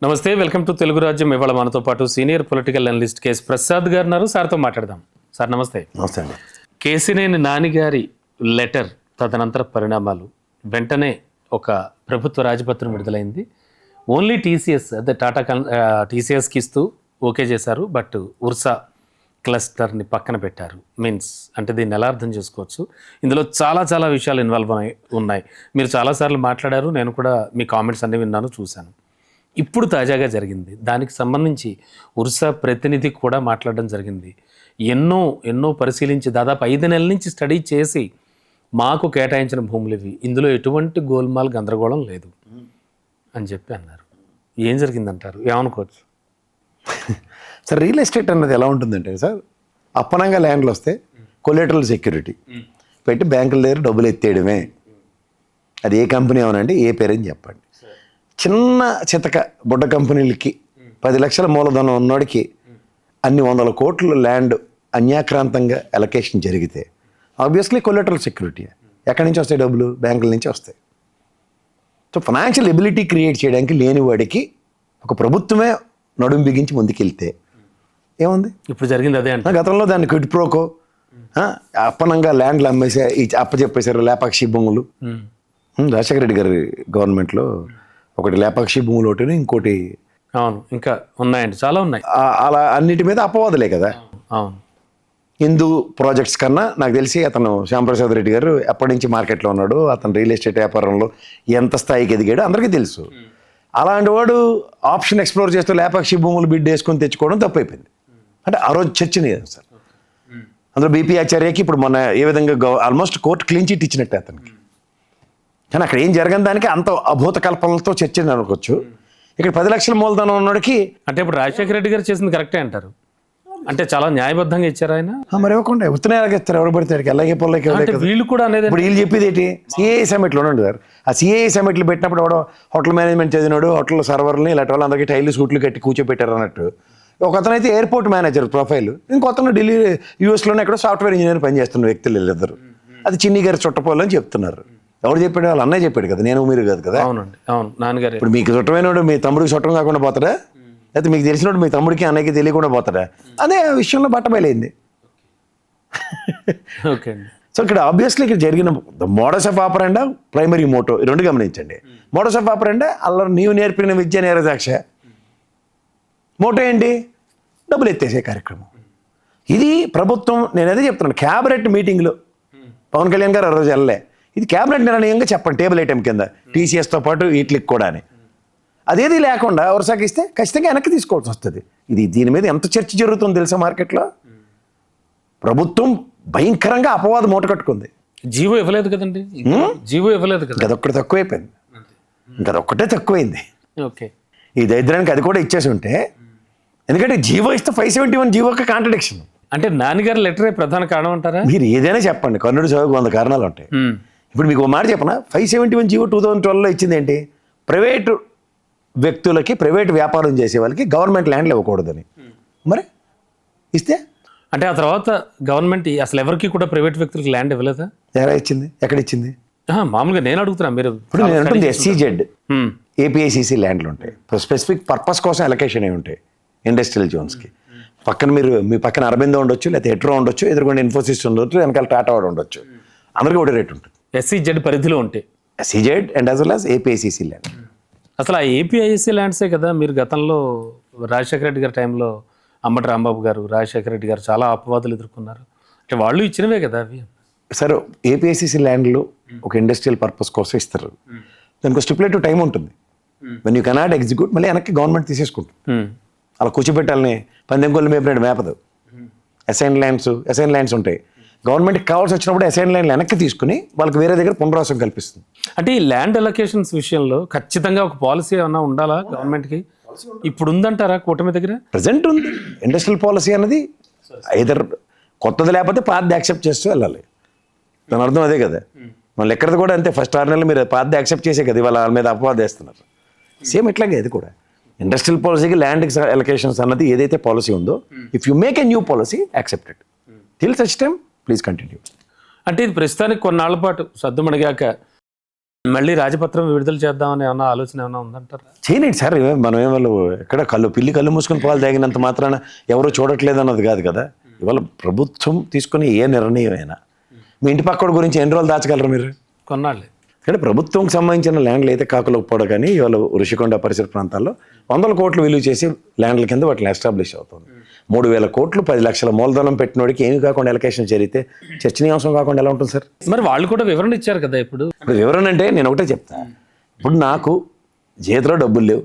నమస్తే, welcome to Telugu రాజ్యం. ఇవాళ మనతో పాటు senior political analyst KS Prasad గారు ఉన్నారు. సార్తో మాట్లాడదాం. సార్ నమస్తే. నమస్తే అండి. కేసినేని నాని గారి లెటర్ తదనంతర పరిణామాలు, వెంటనే ఒక ప్రభుత్వ రాజపత్రం విడుదలైంది. ఓన్లీ టీసీఎస్ అదే టీసీఎస్కి ఇస్తూ ఓకే చేశారు. బట్ ఉర్సా క్లస్టర్ని పక్కన పెట్టారు. మీన్స్ అంటే దీన్ని ఎలా అర్థం చేసుకోవచ్చు? ఇందులో చాలా విషయాలు ఇన్వాల్వ్ ఉన్నాయి. మీరు చాలాసార్లు మాట్లాడారు, నేను కూడా మీ కామెంట్స్ అన్నీ విన్నాను, చూశాను. ఇప్పుడు తాజాగా జరిగింది, దానికి సంబంధించి ఉర్సా ప్రతినిధి కూడా మాట్లాడడం జరిగింది. ఎన్నో పరిశీలించి దాదాపు 5 నెలల నుంచి స్టడీ చేసి మాకు కేటాయించిన భూములు ఇవి, ఇందులో ఎటువంటి గోల్మాల్ గందరగోళం లేదు అని చెప్పి అన్నారు. ఏం జరిగిందంటారు? ఏమనుకోవచ్చు సార్, రియల్ ఎస్టేట్ అన్నది ఎలా ఉంటుందంటే సార్, అప్పనంగా ల్యాండ్లు వస్తే కొలేటరల్ సెక్యూరిటీ పెట్టి బ్యాంకుల దగ్గర డబ్బులు ఎత్తేయడమే. అది ఏ కంపెనీ అవునండి, ఏ పేరని చెప్పండి. చిన్న చితక బుడ్డ కంపెనీలకి 10 లక్షల మూలధనం ఉన్నోడికి అన్ని 100 కోట్ల ల్యాండ్ అన్యాక్రాంతంగా అలొకేషన్ జరిగితే ఆబ్వియస్లీ కొలేటరల్ సెక్యూరిటీ. ఎక్కడి నుంచి వస్తాయి డబ్బులు? బ్యాంకుల నుంచి వస్తాయి. సో ఫైనాన్షియల్ ఎబిలిటీ క్రియేట్ చేయడానికి లేని వాడికి ఒక ప్రభుత్వమే నడుం బిగించి ముందుకెళ్తే ఏముంది? ఇప్పుడు జరిగింది అదే అంటే. గతంలో దాన్ని క్విడ్ ప్రోకో అప్పనంగా ల్యాండ్లు అమ్మేసా, అప్పచెప్పేశారు లేపాక్షి భూములు. రాజశేఖర రెడ్డి గారి గవర్నమెంట్లో ఒకటి లేపాక్షి భూములు, ఒకటి ఇంకోటి, అవును, ఇంకా ఉన్నాయండి, చాలా ఉన్నాయి. అలా అన్నిటి మీద అపవాదులే కదా. అవును, హిందూ ప్రాజెక్ట్స్ కన్నా నాకు తెలిసి అతను శ్యాంప్రసాద్ రెడ్డి గారు ఎప్పటి నుంచి మార్కెట్లో ఉన్నాడు, అతను రియల్ ఎస్టేట్ వ్యాపారంలో ఎంత స్థాయికి ఎదిగాడు అందరికీ తెలుసు. అలాంటి వాడు ఆప్షన్ ఎక్స్ప్లోర్ చేస్తూ లేపాక్షి భూములు బిడ్ వేసుకొని తెచ్చుకోవడం తప్పైపోయింది. అంటే ఆ రోజు చర్చనీయం సార్. అందులో బీపీ ఆచార్యకి ఇప్పుడు మొన్న ఏ విధంగా ఆల్మోస్ట్ కోర్టు క్లీన్ చిట్ ఇచ్చినట్టే అతనికి. కానీ అక్కడ ఏం జరగని దానికి అంత అభూత కల్పనలతో చర్చ అనుకోవచ్చు. ఇక్కడ 10 లక్షల మూలధనం ఉన్నోడికి అంటే ఇప్పుడు రాజశేఖర రెడ్డి గారు చేసింది కరెక్టే అంటారు. అంటే చాలా న్యాయబద్ధంగా ఇచ్చారు ఆయన. మరి ఇవ్వకుండా ఉత్తనే ఎలాగేస్తారు? ఎవరు పడితే అలాగే పొల్లకి వీళ్ళు కూడా అనేది. ఇప్పుడు వీళ్ళు చెప్పేది ఏంటి? సిఏఏ సమిట్లో ఉండండి సార్. ఆ సిఏఏ సమిట్లు పెట్టినప్పుడు ఎవడో హోటల్ మేనేజ్మెంట్ చదివినాడు, హోటల్ సర్వర్ని ఇలాంటి వాళ్ళు అందరికీ టైలు సూట్లు కట్టి కూర్చోపెట్టారు అన్నట్టు. ఒక అతను అయితే ఎయిర్పోర్ట్ మేనేజర్ ప్రొఫైల్, ఇంకొతను ఢిల్లీ యూఎస్లోనే ఎక్కడో సాఫ్ట్వేర్ ఇంజనీర్ పనిచేస్తున్న వ్యక్తులు వీళ్ళిద్దరు. అది చిన్ని గారి చుట్టపోలు అని చెప్తున్నారు. ఎవరు చెప్పాడు? వాళ్ళు అన్నయ్య చెప్పాడు కదా, నేను మీరు కాదు కదా. అవునండి, అవును, నాన్నగారు. ఇప్పుడు మీకు చుట్టమైనడు మీ తమ్ముడికి చుట్టం కాకుండా పోతాడా? లేకపోతే మీకు తెలిసినోడు మీ తమ్ముడికి అన్నయ్యకి తెలియకుండా పోతాడా? అదే విషయంలో బట్టబయలైంది. ఓకే అండి. సో ఇక్కడ ఆబ్వియస్లీ ఇక్కడ జరిగిన మోడస్ ఆఫ్ ఆపరెండా, ప్రైమరీ మోటో, ఈ 2 గమనించండి. మోడస్ ఆఫ్ ఆపరెండా అల్ల నీవు నేర్పిన విద్య నేరదాక్ష. మోటో ఏంటి? డబ్బులు ఎత్తేసే కార్యక్రమం. ఇది ప్రభుత్వం, నేను అదే చెప్తున్నాను, క్యాబినెట్ మీటింగ్లో పవన్ కళ్యాణ్ గారు ఆ రోజు వెళ్ళలే. ఇది క్యాబినెట్ నిర్ణయంగా చెప్పండి, టేబుల్ ఐటెం కింద టీసీఎస్తో పాటు వీటికి కూడా అని. అదేది లేకుండా వరుసకి ఇస్తే ఖచ్చితంగా వెనక్కి తీసుకోవాల్సి వస్తుంది. దీని మీద ఎంత చర్చ జరుగుతుందో తెలుసా మార్కెట్లో? ప్రభుత్వం భయంకరంగా అపవాదం మూట కట్టుకుంది. జీవో ఇవ్వలేదు కదండి, జీవో ఇవ్వలేదు కదా. అదొక్కటి తక్కువైపోయింది, ఇంకా అదొక్కటే తక్కువైంది. ఓకే, ఈ దరిద్రానికి అది కూడా ఇచ్చేసి ఉంటే, ఎందుకంటే జీవో ఇస్తే 571 జీవోకి కాంట్రడిక్షన్. అంటే నాన్నగారు లెటరే ప్రధాన కారణం అంటారా? మీరు ఏదైనా చెప్పండి, కర్ణుడి చదువుకు 100 కారణాలు ఉంటాయి. ఇప్పుడు మీకు ఒక మాట చెప్పనా, 571 జీవో 2012లో ఇచ్చింది ఏంటి? ప్రైవేటు వ్యక్తులకి, ప్రైవేట్ వ్యాపారం చేసే వాళ్ళకి గవర్నమెంట్ ల్యాండ్లు ఇవ్వకూడదని. మరి ఇస్తే అంటే ఆ తర్వాత గవర్నమెంట్ అసలు ఎవరికి కూడా ప్రైవేట్ వ్యక్తులకు ల్యాండ్ ఇవ్వలేదా? ఎలా ఇచ్చింది? ఎక్కడ ఇచ్చింది? మామూలుగా నేను అడుగుతున్నా. మీరు ఇప్పుడు నేను అంటుంది SEZ, APICC ల్యాండ్లు ఉంటాయి, స్పెసిఫిక్ పర్పస్ కోసం అలొకేషన్ అయి ఉంటాయి ఇండస్ట్రియల్ జోన్స్కి. పక్కన మీ పక్కన అరబిందో ఉండొచ్చు, లేకపోతే ఎట్రో ఉండొచ్చు, ఎదురుకుండా ఇన్ఫోసిస్ ఉండొచ్చు, వెనకాల టాటా వాడు ఉండొచ్చు. అందరికీ ఒకటే రేట్ ఉంటుంది. SEZ పరిధిలో ఉంటాయి. SEZ and as well as APICC land. అసలు ఆ APICC ల్యాండ్సే కదా మీరు గతంలో రాజశేఖర రెడ్డి గారి టైంలో అంబటి రాంబాబు గారు, రాజశేఖర రెడ్డి గారు చాలా అపవాదులు ఎదుర్కొన్నారు. అంటే వాళ్ళు ఇచ్చినవే కదా అవి. సరే, APICC ల్యాండ్లు ఒక ఇండస్ట్రియల్ పర్పస్ కోసం ఇస్తారు. దానికి స్టిపులేటివ్ టైం ఉంటుంది. వెన్ యూ కెనాట్ ఎగ్జిక్యూట్, మళ్ళీ వెనక్కి గవర్నమెంట్ తీసేసుకుంటుంది. అలా కూర్చోబెట్టాలని పందెం కొల్లు మేపినట్టు మేపదు. అసైన్ ల్యాండ్స్ ఉంటాయి. గవర్నమెంట్కి కావాల్సి వచ్చినప్పుడు అసైన్ ల్యాండ్లు వెనక్కి తీసుకుని వాళ్ళకి వేరే దగ్గర పునరావాసం కల్పిస్తుంది. అంటే ఈ ల్యాండ్ అలొకేషన్స్ విషయంలో ఖచ్చితంగా ఒక పాలసీ ఏమన్నా ఉండాలా గవర్నమెంట్కి? ఇప్పుడు ఉందంటారా కూటమి దగ్గర? ప్రజెంట్ ఉంది ఇండస్ట్రియల్ పాలసీ అన్నది. ఐదర్ కొత్తది లేకపోతే పాతది యాక్సెప్ట్ చేస్తూ వెళ్ళాలి. దాని అర్థం అదే కదా. మళ్ళీ ఎక్కడిది కూడా అంతే, ఫస్ట్ 6 నెలలు మీరు పాతది యాక్సెప్ట్ చేసే కదా ఇవాళ వాళ్ళ మీద అపవాదం వేస్తున్నారు. సేమ్ ఇట్లాగే ఇది కూడా ఇండస్ట్రియల్ పాలసీకి ల్యాండ్ అలొకేషన్స్ అన్నది ఏదైతే పాలసీ ఉందో, if you make a new policy accepted till such time please continue. అంటే ఇది ప్రస్తుతానికి కొన్నాళ్ల పాటు సద్దుమణిగాక మళ్ళీ రాజపత్రం విడుదల చేద్దామని ఏమన్నా ఆలోచన ఏమైనా ఉందంటారా? చేయనండి సార్, మనం వాళ్ళు ఎక్కడ కళ్ళు మూసుకొని పాలు తాగినంత మాత్రాన ఎవరో చూడట్లేదు అన్నది కాదు కదా. ఇవాళ ప్రభుత్వం తీసుకునే ఏ నిర్ణయం అయినా మీ ఇంటి పక్కడి గురించి ఎన్ని రోజులు దాచగలరు మీరు? కొన్నాళ్ళే. ఇక్కడ ప్రభుత్వంకి సంబంధించిన ల్యాండ్లు అయితే కాకులోకపోవడం, కానీ ఇవాళ ఋషికొండ పరిసర ప్రాంతాల్లో 100 కోట్లు విలువ చేసి ల్యాండ్ల కింద వాటిని ఎస్టాబ్లిష్ అవుతుంది. 3,000 కోట్లు 10 లక్షల మూలధనం పెట్టినోడికి ఏమి కాకుండా ఎలకేషన్ జరిగితే చర్చనీయాంశం కాకుండా ఎలా ఉంటుంది సార్? మరి వాళ్ళు కూడా వివరణ ఇచ్చారు కదా. ఇప్పుడు వివరణ అంటే నేను ఒకటే చెప్తా, ఇప్పుడు నాకు చేతిలో డబ్బులు లేవు.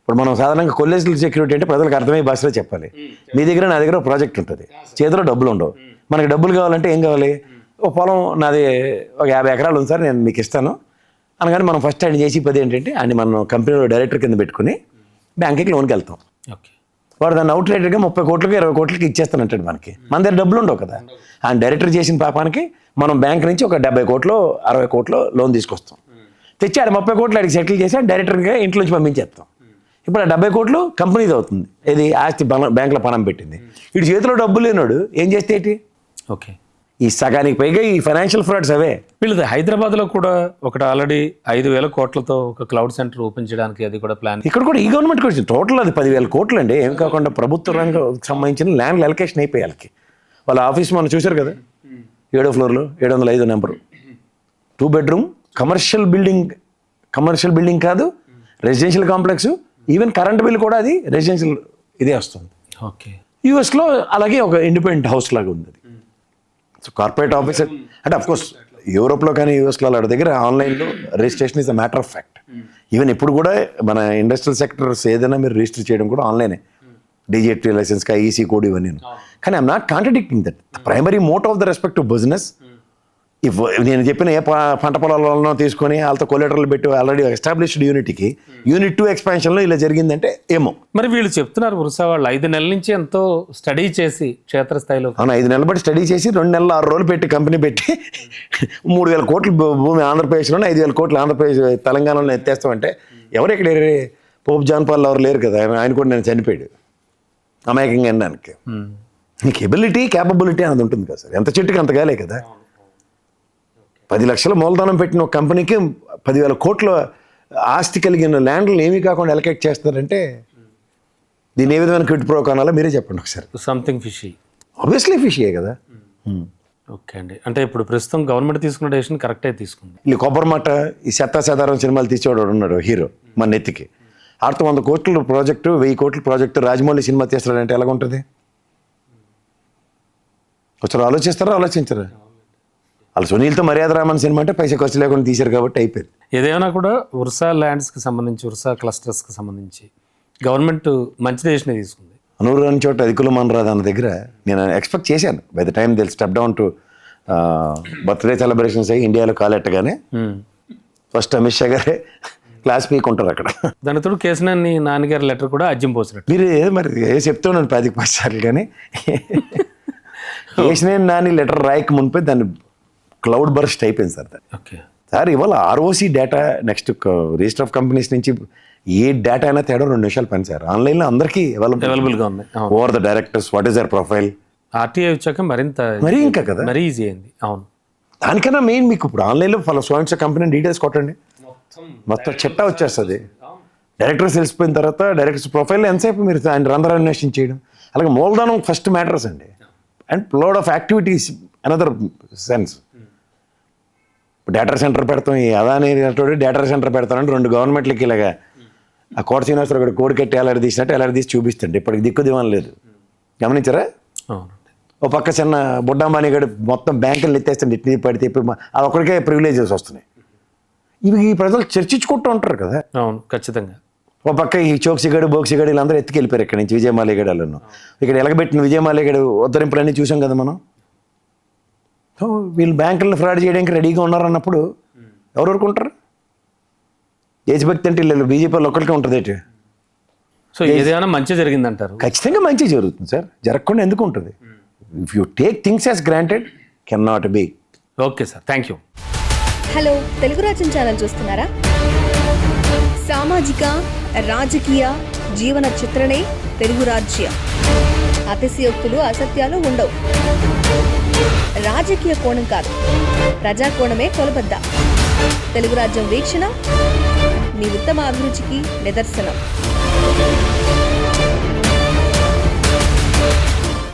ఇప్పుడు మనం సాధారణంగా కొల్లేజీల సెక్యూరిటీ అంటే ప్రజలకు అర్థమయ్యే భాషలో చెప్పాలి. మీ దగ్గర నా దగ్గర ప్రాజెక్ట్ ఉంటుంది, చేతిలో డబ్బులు ఉండవు. మనకి డబ్బులు కావాలంటే ఏం కావాలి? ఒక పొలం నాది ఒక 50 ఎకరాలు ఉంది సార్, నేను మీకు ఇస్తాను అనగానే మనం ఫస్ట్ ఆయన చేసి పది ఏంటంటే ఆయన మనం కంపెనీలో డైరెక్టర్ కింద పెట్టుకుని బ్యాంక్కి లోన్కి వెళ్తాం. ఓకే. వాడు దాన్ని అవుట్ రేటర్గా 30 కోట్లకి 20 కోట్లకి ఇచ్చేస్తానంటాడు. మన దగ్గర డబ్బులు ఉండవు కదా. ఆయన డైరెక్టర్ చేసిన పాపానికి మనం బ్యాంక్ నుంచి ఒక 70 కోట్లు 60 కోట్లు లోన్ తీసుకొస్తాం. తెచ్చి ఆడ 30 కోట్లు అడిగి సెటిల్ చేసి డైరెక్టర్గా ఇంట్లోంచి పంపించేస్తాం. ఇప్పుడు ఆ 70 కోట్లు కంపెనీది అవుతుంది. ఇది ఆస్తి బ్యాంకులో పణం పెట్టింది. వీడి చేతిలో డబ్బులు లేనాడు ఏం చేస్తే ఏంటి? ఓకే. ఈ సగానికి పైగా ఈ ఫైనాన్షియల్ ఫ్రాడ్స్ అవే. వీళ్ళది హైదరాబాద్లో కూడా ఒకటి ఆల్రెడీ 5,000 కోట్లతో ఒక క్లౌడ్ సెంటర్ ఓపెన్ చేయడానికి అది కూడా ప్లాన్. ఇక్కడ కూడా ఈ గవర్నమెంట్కి వచ్చింది టోటల్ అది 10,000 కోట్లు అండి. ఏం కాకుండా ప్రభుత్వ రంగం సంబంధించిన ల్యాండ్ అలొకేషన్ అయిపోయి వాళ్ళకి. వాళ్ళ ఆఫీస్ మనం చూశారు కదా, 7వ ఫ్లోర్లో 705 నెంబరు, 2 బెడ్రూమ్ కమర్షియల్ బిల్డింగ్ కాదు, residential complex. Even current bill కూడా అది రెసిడెన్షియల్ ఇదే వస్తుంది. ఓకే. యూఎస్లో అలాగే ఒక ఇండిపెండెంట్ హౌస్ లాగా ఉంది అది. సో కార్పొరేట్ ఆఫీసర్ అంటే అఫ్కోర్స్ యూరోప్లో కానీ యూఎస్లో వాళ్ళ దగ్గర ఆన్లైన్లో registration is a matter of fact. Even ఇప్పుడు కూడా మన ఇండస్ట్రియల్ సెక్టర్స్ ఏదైనా మీరు రిజిస్టర్ చేయడం కూడా ఆన్లైనే, డిజిటల్ లైసెన్స్ ఈసీ కోడ్ ఇవన్నీ. కానీ I'm not contradicting that. Primary mote of the respect to business. If నేను చెప్పిన ఏ పంట పొలాలలో తీసుకొని వాళ్ళతో కొలెటర్లు పెట్టి ఆల్రెడీ ఎస్టాబ్లిష్డ్ యూనిట్కి యూనిట్ 2 ఎక్స్పాన్షన్లో ఇలా జరిగిందంటే ఏమో. మరి వీళ్ళు చెప్తున్నారు వరుస వాళ్ళు 5 నెలల నుంచి ఎంతో స్టడీ చేసి క్షేత్రస్థాయిలో. అవును, 5 నెలలు బట్టి స్టడీ చేసి 2 నెలలు 6 రోజులు పెట్టి కంపెనీ పెట్టి 3,000 కోట్లు భూమి ఆంధ్రప్రదేశ్లోనే 5,000 కోట్లు ఆంధ్రప్రదేశ్ తెలంగాణలో ఎత్తేస్తామంటే ఎవరు ఇక్కడ పోప్ జాన్ పాల్ ఎవరు లేరు కదా. ఆయన కూడా నేను చనిపోయాడు అమాయకంగా అనడానికి. నీకు క్యాపబిలిటీ అనేది ఉంటుంది కదా సార్. ఎంత చెట్టుకి అంతగాలే కదా. 10 లక్షల మూలధనం పెట్టిన ఒక కంపెనీకి 10,000 కోట్ల ఆస్తి కలిగిన ల్యాండ్లు ఏమీ కాకుండా ఎలకేట్ చేస్తారంటే దీని ఏ విధమైన క్విట్ ప్రో కానాలో మీరే చెప్పండి ఒకసారి. Something fishy. ఆబ్వియస్లీ ఫిషీయే కదా. ఓకే అండి. అంటే ఇప్పుడు ప్రస్తుతం గవర్నమెంట్ తీసుకున్న డెసిషన్ కరెక్టే తీసుకుంది. ఈ కొబ్బరిమాట ఈ శతాధారం సినిమాలు తీసేవాడు ఉన్నాడు హీరో మన నెత్తికి. 100 కోట్ల ప్రాజెక్టు 1000 కోట్ల ప్రాజెక్టు రాజమౌళి సినిమా తీస్తాడంటే ఎలాగ ఉంటుంది? వచ్చారు ఆలోచించరా? వాళ్ళు సునీల్తో మర్యాద రామన్ సినిమా అంటే పైసా ఖర్చు లేకుండా తీశారు కాబట్టి అయిపోయింది. ఏదైనా కూడా ఉర్సా ల్యాండ్స్కి సంబంధించి ఉర్సా క్లస్టర్స్కి సంబంధించి గవర్నమెంట్ మంచి డెసిషన్ తీసుకుంది. అనూరు అని చోట అధికులం అనరాదు అన్న దగ్గర నేను ఎక్స్పెక్ట్ చేశాను. బై ద టైమ్ దిల్ step down to birthday celebrations అయ్యి ఇండియాలో కాలెట్టగానే ఫస్ట్ అమిత్ షా గారే క్లాస్ పీకుంటారు అక్కడ. దానితో కేసినేని నాన్నగారి లెటర్ కూడా అజ్యం పోసినట్టు. మీరు మరి చెప్తున్నాను 10 సార్లు, కానీ కేసినేని నాని లెటర్ రాయక మునిపే దాన్ని క్లౌడ్ బర్స్ట్ అయిపోయింది సార్. ఓకే సార్ ఇవాళ ROC data next register of companies నుంచి ఏ డేటా అయినా తేడా 2 నిమిషాలు పని సార్. ఆన్లైన్లో అందరికీ అవైలబుల్గా ఉంది. Over the directors what is their profile. RTI వచ్చాక మరీ ఇంకా కదా మరీ ఈజీ అయింది. అవును, దానికన్నా మెయిన్ మీకు ఇప్పుడు ఆన్లైన్లో ఫలానా కంపెనీ డీటెయిల్స్ కొట్టండి, మొత్తం చిట్టా వచ్చేస్తుంది. డైరెక్టర్స్ తెలిసిపోయిన తర్వాత డైరెక్టర్స్ ప్రొఫైల్లో ఎంతసేపు మీరు ఆయన రంధ్రాలు అన్వేషణ చేయడం. అలాగే మూలధనం ఫస్ట్ మ్యాటర్స్ అండి. And load of activities another sense. Data centre పెడతాం, ఈ అదాని డేటా సెంటర్ పెడతానంటే 2 గవర్నమెంట్లకి ఇలాగా ఆ కోట శ్రీనివాసరావు ఇక్కడ కోడి కట్టి ఎలా తీసినట్టు ఎలా తీసి చూపిస్తుంటే ఇప్పటికి దిక్కు దివాన్ లేదు. గమనించారా? ఓ పక్క చిన్న బుడ్డాంబాని గడి మొత్తం బ్యాంకులు ఎత్తేస్తుంది, ఇట్ని పడితే అది ఒకరికే ప్రివిలేజెస్ వస్తున్నాయి. ఇవి ఈ ప్రజలు చర్చించుకుంటూ ఉంటారు కదా. అవును, ఖచ్చితంగా. ఓ పక్క ఈ చోక్సిగడు బోక్సిగడు వీళ్ళందరూ ఎత్తుకెళ్ళిపోయారు ఇక్కడి నుంచి. విజయమాలేగడలను ఇక్కడ ఎలగబెట్టిన విజయమాలేగడు ఉద్ధరింపులన్నీ చూసాం కదా మనం. సో వీళ్ళు బ్యాంకులను ఫ్రాడ్ చేయడానికి రెడీగా ఉన్నారన్నప్పుడు ఎవరెవరికి ఉంటారు? దేశభక్తి అంటే వీళ్ళు బీజేపీలో ఒక్కరికే ఉంటుంది ఏంటి? సో ఏదైనా మంచి జరిగిందంటారు? ఖచ్చితంగా మంచి జరుగుతుంది సార్, జరగకుండా ఎందుకు ఉంటుంది? If you take things as granted can not be. Okay sir, thank you. Hello, Telugu Rajyam channel చూస్తున్నారా? సామాజిక రాజకీయ జీవన చిత్రణే తెలుగు రాజ్యం. అతిశయోక్తులు అసత్యాలు ఉండవు. రాజకీయ కోణం కాదు, ప్రజా కోణమే కొలబద్ద. తెలుగు రాజ్యం వీక్షణ మీ ఉత్తమ అభిరుచికి నిదర్శనం.